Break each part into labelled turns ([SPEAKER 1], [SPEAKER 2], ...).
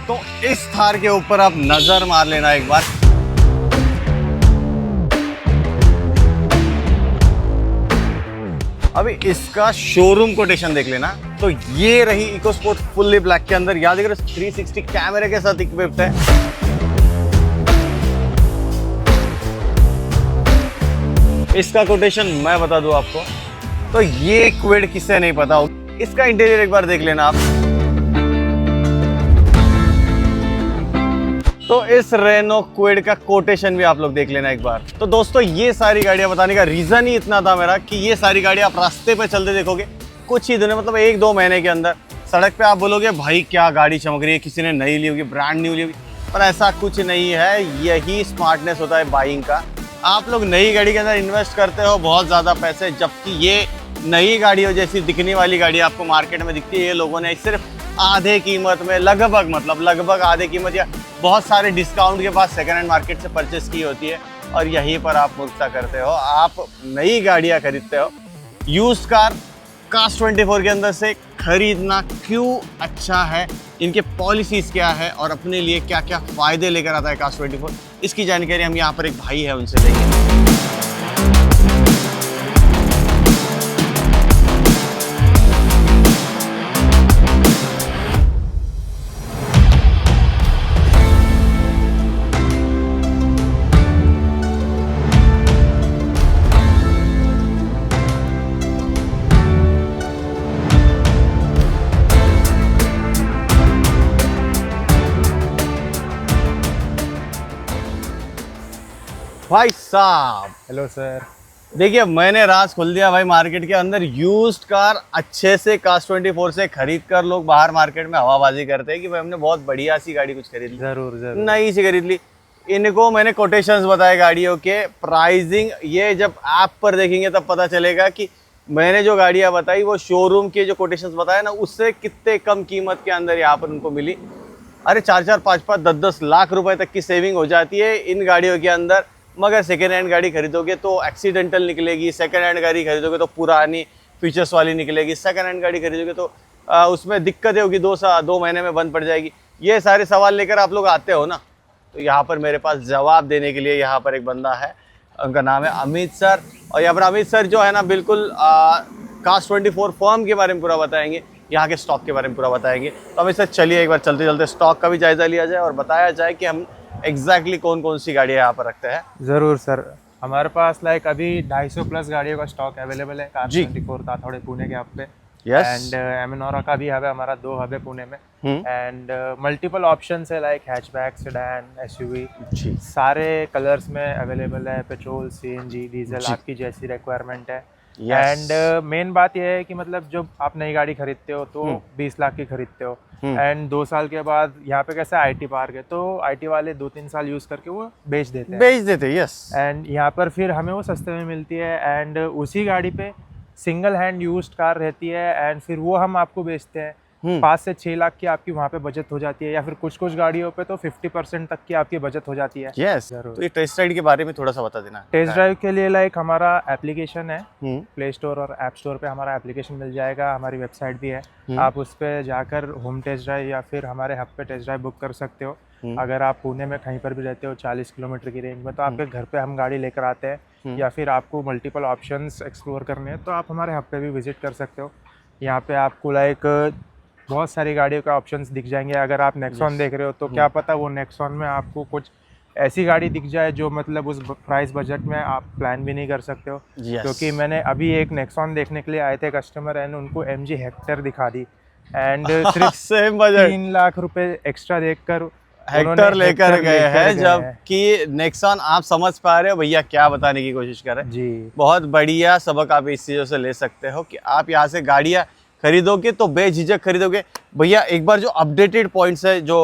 [SPEAKER 1] तो इस थार के ऊपर आप नजर मार लेना एक बार। अभी इसका शोरूम कोटेशन देख लेना। तो ये रही इकोस्पोर्ट फुल्ली ब्लैक के अंदर, याद करो 360 कैमरे के साथ इक्विप्ड है। इसका कोटेशन मैं बता दूं आपको, तो ये क्विड किसे नहीं पता हो। इसका इंटीरियर एक बार देख लेना आप। तो इस रेनो क्विड का कोटेशन भी आप लोग देख लेना एक बार। तो दोस्तों ये सारी गाड़ियां बताने का रीजन ही इतना था मेरा कि ये सारी गाड़ियां आप रास्ते पे चलते देखोगे कुछ ही दिनों, मतलब 1-2 महीने के अंदर सड़क पे आप बोलोगे भाई क्या गाड़ी चमक रही है, किसी ने नई ली होगी, ब्रांड न्यू ली होगी। पर ऐसा कुछ नहीं है, यही स्मार्टनेस होता है बाइंग का। आप लोग नई गाड़ी के अंदर इन्वेस्ट करते हो बहुत ज़्यादा पैसे, जबकि ये नई गाड़ियों जैसी दिखने वाली गाड़ी आपको मार्केट में दिखती है, ये लोगों ने सिर्फ आधे कीमत में, लगभग आधे कीमत या बहुत सारे डिस्काउंट के बाद सेकेंड हैंड मार्केट से परचेस की होती है। और यहीं पर आप मूर्खता करते हो, आप नई गाड़ियां खरीदते हो। यूज्ड कार कास्ट 24 के अंदर से खरीदना क्यों अच्छा है, इनके पॉलिसीज क्या है और अपने लिए क्या क्या फ़ायदे लेकर आता है कास्ट 24, इसकी जानकारी हम यहाँ पर एक भाई है उनसे लेंगे। भाई साहब,
[SPEAKER 2] हेलो सर।
[SPEAKER 1] देखिए मैंने राज खोल दिया भाई, मार्केट के अंदर यूज्ड कार अच्छे से कास्ट 24 से खरीद कर लोग बाहर मार्केट में हवाबाजी करते हैं कि भाई हमने बहुत बढ़िया सी गाड़ी कुछ खरीद ली,
[SPEAKER 2] जरूर
[SPEAKER 1] नई सी खरीद ली। इनको मैंने कोटेशंस बताए गाड़ियों के, प्राइसिंग ये जब ऐप पर देखेंगे तब पता चलेगा कि मैंने जो गाड़ियाँ बताई वो शोरूम के जो कोटेशंस बताए ना उससे कितने कम कीमत के अंदर यहाँ पर उनको मिली। अरे 4-4, 5-5, 10-10 लाख रुपए तक की सेविंग हो जाती है इन गाड़ियों के अंदर। मगर सेकेंड हैंड गाड़ी खरीदोगे तो एक्सीडेंटल निकलेगी, सेकेंड हैंड गाड़ी खरीदोगे तो पुरानी फीचर्स वाली निकलेगी, सेकेंड हैंड गाड़ी खरीदोगे तो उसमें दिक्कतें होगी, 2 महीने में बंद पड़ जाएगी। ये सारे सवाल लेकर आप लोग आते हो ना, तो यहाँ पर मेरे पास जवाब देने के लिए यहाँ पर एक बंदा है, उनका नाम है अमित सर। और यहाँ पर अमित सर जो है ना बिल्कुल कास्ट 24 फर्म के बारे में पूरा बताएंगे, यहाँ के स्टॉक के बारे में पूरा बताएंगे। तो अमित सर चलिए एक बार चलते चलते स्टॉक का भी जायजा लिया जाए और बताया जाए कि हम एग्जैक्टली कौन कौन सी गाड़ियाँ यहाँ पर रखते हैं।
[SPEAKER 2] ज़रूर सर, हमारे पास अभी 250 प्लस गाड़ियों का स्टॉक अवेलेबल है कास्ट 24 ताथोड़े पुणे के हब पे। एंड एमिनोरा का भी हब है, हमारा 2 हब है पुणे में। एंड मल्टीपल ऑप्शंस है लाइक हैचबैक, सेडान, एसयूवी, सारे कलर्स में अवेलेबल है। पेट्रोल, सीएनजी, डीजल, आपकी जैसी रिक्वायरमेंट है। एंड मेन बात यह है कि मतलब जब आप नई गाड़ी खरीदते हो तो 20 लाख की खरीदते हो एंड 2 साल के बाद यहाँ पे कैसा आईटी पार्क है, तो आईटी वाले 2-3 साल यूज करके वो बेच देते हैं। यस। एंड यहाँ पर फिर हमें वो सस्ते में मिलती है एंड उसी गाड़ी पे सिंगल हैंड यूज्ड कार रहती है एंड फिर वो हम आपको बेचते हैं। 5 से 6 लाख की आपकी वहाँ पे बचत हो जाती है, या फिर कुछ गाड़ियों पे तो 50% तक की आपकी बचत हो जाती है।
[SPEAKER 1] यस। तो ये टेस्ट राइड के बारे में थोड़ा सा बता देना।
[SPEAKER 2] टेस्ट ड्राइव के लिए हमारा एप्लीकेशन है, प्ले स्टोर और ऐप स्टोर पे हमारा एप्लीकेशन मिल जाएगा, हमारी वेबसाइट भी है। आप उस पर जाकर होम टेस्ट ड्राइव या फिर हमारे हब पे टेस्ट ड्राइव बुक कर सकते हो। अगर आप पुणे में कहीं पर भी रहते हो 40 किलोमीटर की रेंज में, तो आपके घर पे हम गाड़ी लेकर आते हैं। या फिर आपको मल्टीपल ऑप्शंस एक्सप्लोर करने हैं तो आप हमारे हब पे भी विजिट कर सकते हो। यहाँ पे आपको बहुत सारी गाड़ियों का ऑप्शंस दिख जाएंगे। अगर आप नेक्सॉन देख रहे हो तो क्या पता वो नेक्सॉन में आपको कुछ ऐसी गाड़ी दिख जाए जो मतलब उस प्राइस बजट में आप प्लान भी नहीं कर सकते हो। क्योंकि मैंने अभी एक नेक्सॉन देखने के लिए आए थे कस्टमर एंड उनको MG हेक्टर दिखा दी एंड सिर्फ
[SPEAKER 1] सेम बजट
[SPEAKER 2] 3 लाख रुपए एक्स्ट्रा देखकर
[SPEAKER 1] हेक्टर लेकर गए हैं, जबकि नेक्सॉन आप समझ पा रहे हो भैया क्या बताने की कोशिश कर रहे हैं जी। बहुत बढ़िया सबक आप इस चीज़ों से ले सकते हो कि आप यहाँ से गाड़ियाँ खरीदोगे तो बेझिझक खरीदोगे। भैया एक बार जो अपडेटेड पॉइंट्स है जो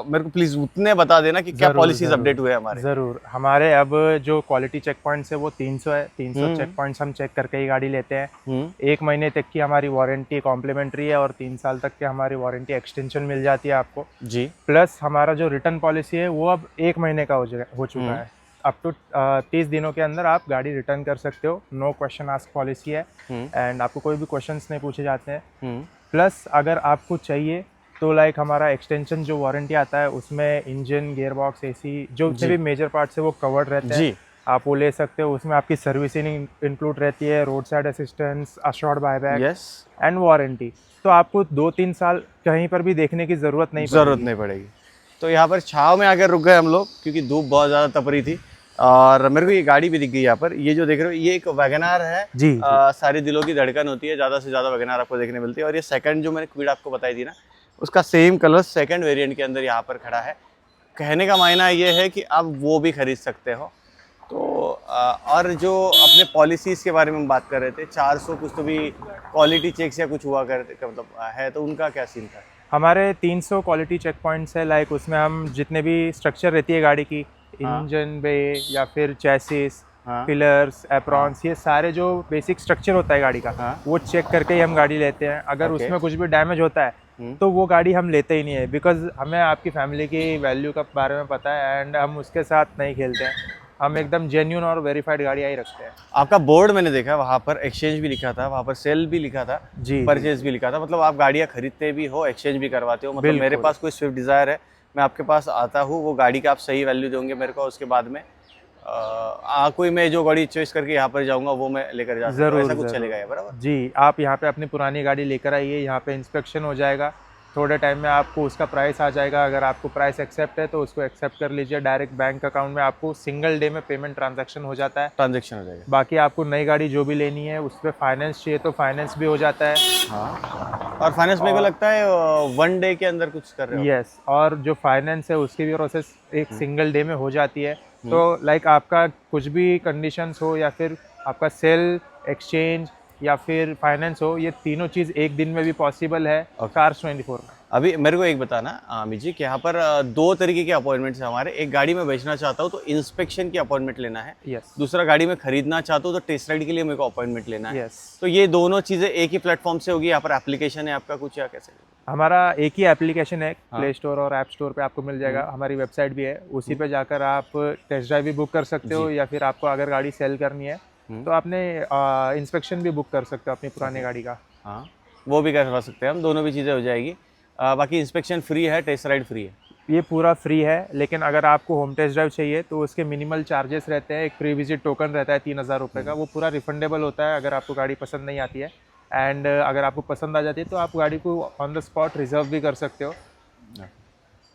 [SPEAKER 1] मेरे को प्लीज उतने बता देना कि क्या पॉलिसीज अपडेट हुए हमारे।
[SPEAKER 2] जरूर, हमारे अब जो क्वालिटी चेक पॉइंट्स है वो 300 है। 300 चेक पॉइंट्स हम चेक करके ही गाड़ी लेते हैं। 1 महीने तक की हमारी वारंटी कॉम्प्लीमेंट्री है और 3 साल तक की हमारी वारंटी एक्सटेंशन मिल जाती है आपको जी। प्लस हमारा जो रिटर्न पॉलिसी है वो अब 1 महीने का हो चुका है। अप टू 30 दिनों के अंदर आप गाड़ी रिटर्न कर सकते हो। नो क्वेश्चन आस्क पॉलिसी है एंड आपको कोई भी क्वेश्चंस नहीं पूछे जाते हैं। प्लस अगर आपको चाहिए तो लाइक हमारा एक्सटेंशन जो वारंटी आता है उसमें इंजन, गियर बॉक्स, एसी जो जितने भी मेजर पार्ट्स है वो कवर्ड रहते हैं, आप वो ले सकते हो। उसमें आपकी सर्विसिंग इंक्लूड रहती है, road side assistance, assured buyback and warranty. तो आपको 2-3 साल कहीं पर भी देखने की ज़रूरत नहीं
[SPEAKER 1] पड़ेगी। तो यहाँ पर छाव में आकर रुक गए हम लोग क्योंकि धूप बहुत ज़्यादा तप रही थी और मेरे को ये गाड़ी भी दिख गई यहाँ पर। ये जो देख रहे हो ये एक वैगनार है जी। सारी दिलों की धड़कन होती है, ज़्यादा से ज़्यादा वैगनार आपको देखने मिलती है। और ये सेकंड जो मैंने क्विड आपको बताई थी ना, उसका सेम कलर सेकंड वेरिएंट के अंदर यहाँ पर खड़ा है। कहने का मायना ये है कि आप वो भी खरीद सकते हो। तो और जो अपने पॉलिसीज़ के बारे में हम बात कर रहे थे, 400 कुछ तो भी क्वालिटी चेक्स या कुछ हुआ करते मतलब है, तो उनका क्या सीन था?
[SPEAKER 2] हमारे 300 क्वालिटी चेक पॉइंट्स है। लाइक उसमें हम जितने भी स्ट्रक्चर रहती है गाड़ी की, इंजन बे या फिर चैसिस, पिलर्स, एप्रॉन्स, ये सारे जो बेसिक स्ट्रक्चर होता है गाड़ी का, वो चेक करके ही हम गाड़ी लेते हैं। अगर उसमें कुछ भी डैमेज होता है तो वो गाड़ी हम लेते ही नहीं है, बिकॉज हमें आपकी फैमिली की वैल्यू का बारे में पता है एंड हम उसके साथ नहीं खेलते हैं। हम एकदम जेन्युइन और वेरीफाइड गाड़ियाँ ही रखते हैं।
[SPEAKER 1] आपका बोर्ड मैंने देखा, वहाँ पर एक्सचेंज भी लिखा था, वहाँ पर सेल भी लिखा था जी, परचेज भी लिखा था। मतलब आप गाड़ियाँ खरीदते भी हो, एक्सचेंज भी करवाते हो। मतलब मेरे पास कोई स्विफ्ट डिज़ायर है, मैं आपके पास आता हूँ, वो गाड़ी का आप सही वैल्यू दोगे मेरे को, उसके बाद में कोई मैं जो गाड़ी चॉइस करके यहाँ पर जाऊँगा वो मैं लेकर जा सकता हूँ। ऐसा कुछ चलेगा बराबर
[SPEAKER 2] जी। आप यहाँ पे अपनी पुरानी गाड़ी लेकर आइए, यहाँ पे इंस्पेक्शन हो जाएगा, थोड़े टाइम में आपको उसका प्राइस आ जाएगा। अगर आपको प्राइस एक्सेप्ट है तो उसको एक्सेप्ट कर लीजिए, डायरेक्ट बैंक अकाउंट में आपको सिंगल डे में पेमेंट ट्रांजैक्शन हो जाता है,
[SPEAKER 1] ट्रांजैक्शन हो जाएगा।
[SPEAKER 2] बाकी आपको नई गाड़ी जो भी लेनी है उस पर फाइनेंस चाहिए तो फाइनेंस भी हो जाता है।
[SPEAKER 1] हाँ, और फाइनेंस मेरे को लगता है 1 डे के अंदर कुछ कर रहे हो।
[SPEAKER 2] यस, और जो फाइनेंस है उसकी भी प्रोसेस एक सिंगल डे में हो जाती है। तो लाइक आपका कुछ भी कंडीशंस हो या फिर आपका सेल, एक्सचेंज या फिर फाइनेंस हो, ये तीनों चीज़ एक दिन में भी पॉसिबल है कार्स 24 में।
[SPEAKER 1] अभी मेरे को एक बताना अमित जी कि यहाँ पर 2 तरीके के अपॉइंटमेंट्स हैं हमारे। एक गाड़ी में बेचना चाहता हूँ तो इंस्पेक्शन की अपॉइंटमेंट लेना है। दूसरा गाड़ी में खरीदना चाहता हूँ तो टेस्ट राइड के लिए मेरे को अपॉइंटमेंट लेना है। तो ये दोनों चीज़ें एक ही प्लेटफॉर्म से होगी? यहाँ पर एप्लीकेशन है आपका कुछ या कैसे?
[SPEAKER 2] हमारा एक ही एप्लीकेशन है, प्ले स्टोर और ऐप स्टोर पे आपको मिल जाएगा। हमारी वेबसाइट भी है, उसी पे जाकर आप टेस्ट ड्राइव भी बुक कर सकते हो, या फिर आपको अगर गाड़ी सेल करनी है तो आपने इंस्पेक्शन भी बुक कर सकते हो अपनी पुरानी गाड़ी का।
[SPEAKER 1] हाँ, वो भी करवा सकते हैं हम, दोनों भी चीज़ें हो जाएगी। बाकी इंस्पेक्शन फ्री है, टेस्ट राइड फ्री है?
[SPEAKER 2] ये पूरा फ्री है, लेकिन अगर आपको होम टेस्ट ड्राइव चाहिए तो उसके मिनिमल चार्जेस रहते हैं। एक प्री विजिट टोकन रहता है 3000 रुपये का, वो पूरा रिफंडेबल होता है अगर आपको गाड़ी पसंद नहीं आती है। एंड अगर आपको पसंद आ जाती है तो आप गाड़ी को ऑन द स्पॉट रिजर्व भी कर सकते हो।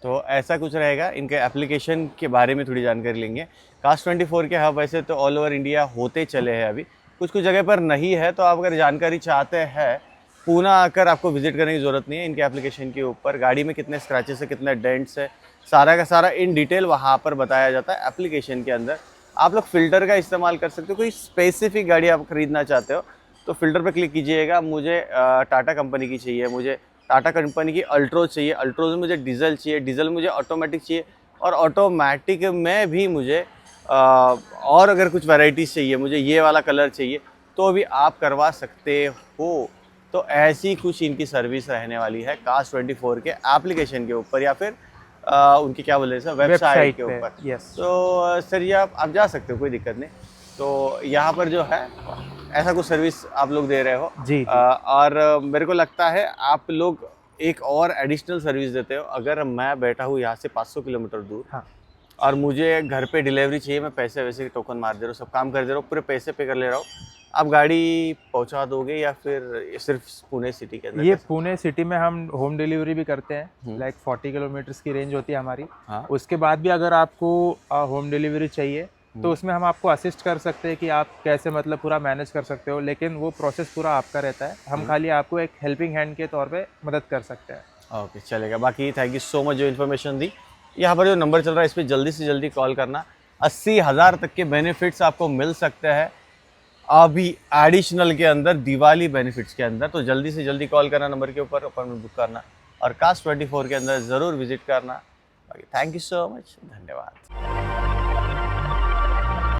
[SPEAKER 1] तो ऐसा कुछ रहेगा। इनके एप्लीकेशन के बारे में थोड़ी जानकारी लेंगे। कास्ट 24 के हब वैसे तो ऑल ओवर इंडिया होते चले हैं, अभी कुछ कुछ जगह पर नहीं है। तो आप अगर जानकारी चाहते हैं, पुणे आकर आपको विजिट करने की ज़रूरत नहीं है। इनके एप्लीकेशन के ऊपर गाड़ी में कितने स्क्रैचेस है, कितने डेंट्स है, सारा का सारा इन डिटेल वहाँ पर बताया जाता है एप्लीकेशन के अंदर। आप लोग फ़िल्टर का इस्तेमाल कर सकते हो। कोई स्पेसिफिक गाड़ी आप खरीदना चाहते हो तो फिल्टर पर क्लिक कीजिएगा। मुझे टाटा कंपनी की चाहिए, मुझे टाटा कंपनी की अल्ट्रोज चाहिए, अल्ट्रोज में मुझे डीजल चाहिए, डीजल मुझे ऑटोमेटिक चाहिए, और ऑटोमेटिक में भी मुझे और अगर कुछ वैराइटीज़ चाहिए, मुझे ये वाला कलर चाहिए, तो भी आप करवा सकते हो। तो ऐसी कुछ इनकी सर्विस रहने वाली है कास्ट 24 के एप्लीकेशन के ऊपर, या फिर उनकी क्या बोले सर, वेबसाइट के ऊपर। तो सर ये आप जा सकते हो, कोई दिक्कत नहीं। तो यहाँ पर जो है ऐसा कुछ सर्विस आप लोग दे रहे हो जी। और मेरे को लगता है आप लोग एक और एडिशनल सर्विस देते हो। अगर मैं बैठा हूँ यहाँ से 500 किलोमीटर दूर, हाँ, और मुझे घर पे डिलीवरी चाहिए, मैं पैसे वैसे टोकन मार दे रहा हूँ, सब काम कर दे रहा हूँ, पूरे पैसे पे कर ले रहा हूँ, आप गाड़ी पहुँचा दोगे या फिर सिर्फ पुणे सिटी के अंदर?
[SPEAKER 2] ये पुणे सिटी में हम होम डिलीवरी भी करते हैं। लाइक 40 किलोमीटर्स की रेंज होती है हमारी। हाँ। उसके बाद भी अगर आपको होम डिलीवरी चाहिए तो उसमें हम आपको असिस्ट कर सकते हैं कि आप कैसे मतलब पूरा मैनेज कर सकते हो, लेकिन वो प्रोसेस पूरा आपका रहता है। हम खाली आपको एक हेल्पिंग हैंड के तौर पे मदद कर सकते हैं।
[SPEAKER 1] ओके, चलेगा। बाकी थैंक यू सो मच जो इन्फॉर्मेशन दी। यहाँ पर जो नंबर चल रहा है इस पर जल्दी से जल्दी कॉल करना। 80,000 तक के बेनिफिट्स आपको मिल सकते हैं अभी एडिशनल के अंदर, दिवाली बेनिफिट्स के अंदर। तो जल्दी से जल्दी कॉल करना नंबर के ऊपर, अपॉइंटमेंट बुक करना और कास्ट 24 के अंदर ज़रूर विजिट करना। बाकी थैंक यू सो मच, धन्यवाद।